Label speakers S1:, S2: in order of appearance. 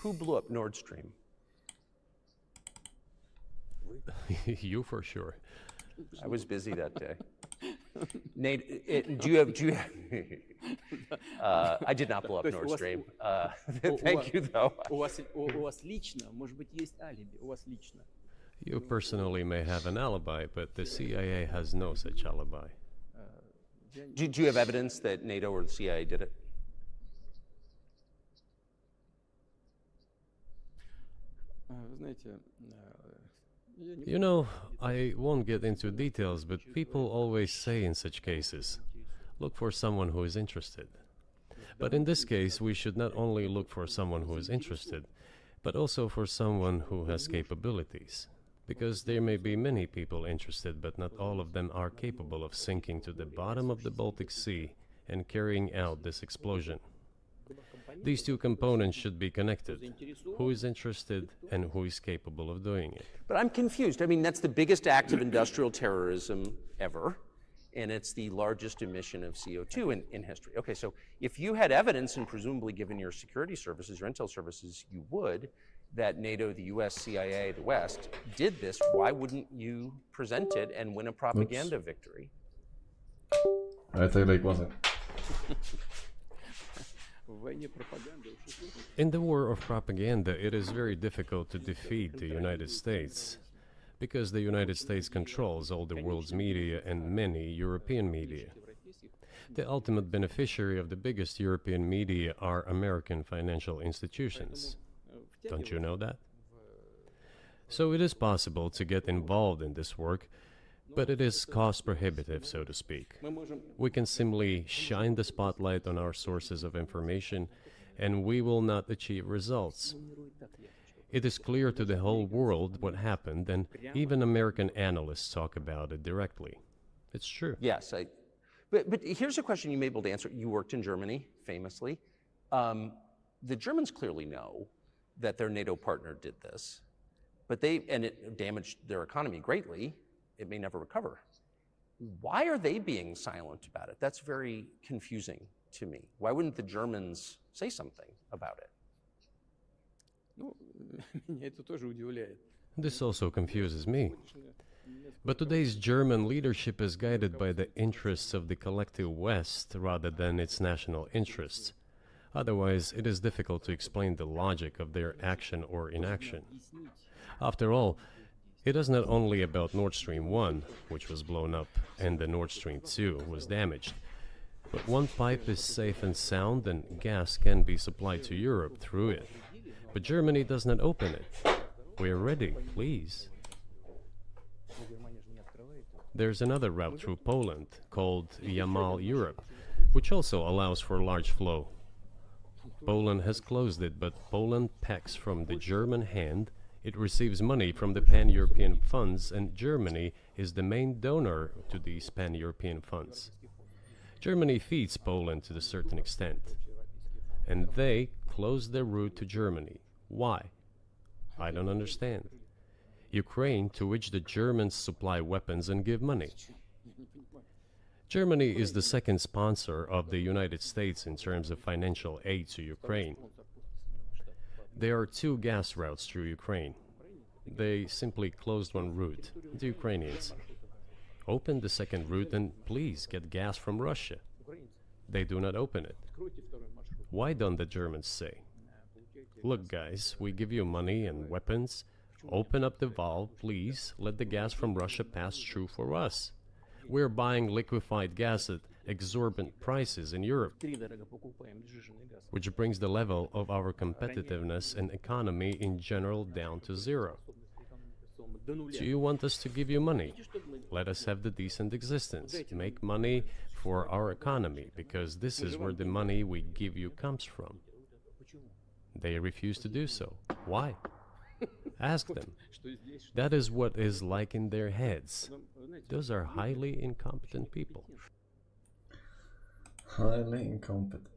S1: Who blew up Nord Stream?
S2: You for sure.
S1: I was busy that day. Nate, do you have I did not blow up Nord Stream. Thank you, though.
S3: У вас лично, может быть, есть алиби, у вас лично.
S2: You personally may have an alibi, but the CIA has no such alibi.
S1: Do you have evidence that NATO or the CIA did it?
S3: Знаете,
S2: You know, I won't get into details, but people always say in such cases, look for someone who is interested. But in this case, we should not only look for someone who is interested, but also for someone who has capabilities. Because there may be many people interested, but not all of them are capable of sinking to the bottom of the Baltic Sea and carrying out this explosion. These two components should be connected. Who is interested and who is capable of doing it?
S1: But I'm confused. I mean, that's the biggest act of industrial terrorism ever, and it's the largest emission of CO2 in history. Okay, so if you had evidence, and presumably given your security services, your intel services, you would, that NATO, the US, CIA, the West, did this, why wouldn't you present it and win a propaganda victory?
S4: Это лайк wasn't.
S2: In the war of propaganda, it is very difficult to defeat the United States, because the United States controls all the world's media and many European media. The ultimate beneficiary of the biggest European media are American financial institutions. Don't you know that? So it is possible to get involved in this work, but it is cost prohibitive, so to speak. We can simply shine the spotlight on our sources of information, and we will not achieve results. It is clear to the whole world what happened, and even American analysts talk about it directly. It's true.
S1: Yes, but here's a question you may be able to answer. You worked in Germany, famously. The Germans clearly know that their NATO partner did this, and it damaged their economy greatly. It may never recover. Why are they being silent about it? That's very confusing to me. Why wouldn't the Germans say something about it?
S3: Меня это тоже удивляет.
S2: This also confuses me. But today's German leadership is guided by the interests of the collective West rather than its national interests. Otherwise, it is difficult to explain the logic of their action or inaction. After all, it is not only about Nord Stream 1, which was blown up, and the Nord Stream 2 was damaged, but one pipe is safe and sound and gas can be supplied to Europe through it. But Germany does not open it. We are ready, please. There's another route through Poland, called Yamal Europe, which also allows for large flow. Poland has closed it, but Poland packs from the German hand. It receives money from the pan-European funds, and Germany is the main donor to these pan-European funds. Germany feeds Poland to a certain extent, and they close their route to Germany. Why? I don't understand. Ukraine, to which the Germans supply weapons and give money. Germany is the second sponsor of the United States in terms of financial aid to Ukraine. There are two gas routes through Ukraine. They simply closed one route, the Ukrainians. Open the second route and please get gas from Russia. They do not open it. Why don't the Germans say, look guys, we give you money and weapons, open up the valve, please, let the gas from Russia pass through for us. We're buying liquefied gas at exorbitant prices in Europe, which brings the level of our competitiveness and economy in general down to zero. Do you want us to give you money? Let us have the decent existence. Make money for our economy, because this is where the money we give you comes from. They refuse to do so. Why? Ask them. That is what is like in their heads. Those are highly incompetent people.
S4: Highly incompetent.